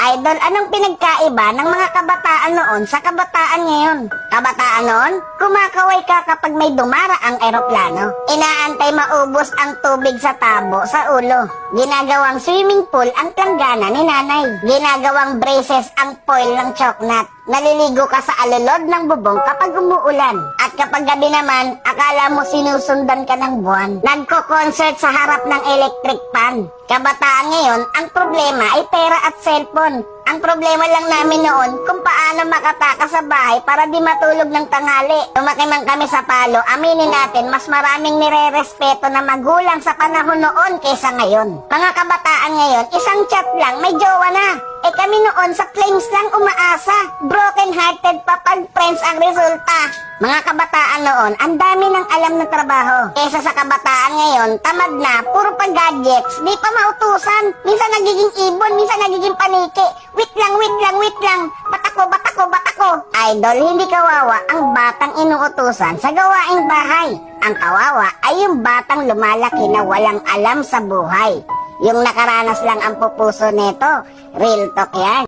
Idol, anong pinagkaiba ng mga kabataan noon sa kabataan ngayon? Kabataan noon, kumakaway ka kapag may dumaraang eroplano. Inaantay maubos ang tubig sa tabo sa ulo. Ginagawang swimming pool ang planggana ni nanay. Ginagawang braces ang foil ng choknat. Naliligo ka sa alulod ng bubong kapag umuulan. At kapag gabi naman, akala mo sinusundan ka ng buwan. Nagko-concert sa harap ng electric fan. Kabataan ngayon, ang problema ay pera at cellphone. Ang problema lang namin noon kung paano makatakas sa bahay para di matulog ng tanghali. Lumaki man kami sa Palo, aminin natin mas maraming nire-respeto na magulang sa panahon noon kaysa ngayon. Mga kabataan ngayon, isang chat lang, may jowa na. Eh kami noon sa flames lang umaasa. Broken hearted pa pag friends ang resulta. Mga kabataan noon, ang dami ng alam na trabaho. Kesa sa kabataan ngayon, tamad na, puro pa gadgets, di pa mautusan. Minsan nagiging ibon, minsan nagiging paniki. Wait lang. Batako. Idol, hindi kawawa ang batang inuutusan sa gawaing bahay. Ang kawawa ay yung batang lumalaki na walang alam sa buhay. Yung nakaranas lang ang pupuso nito. Real talk yan.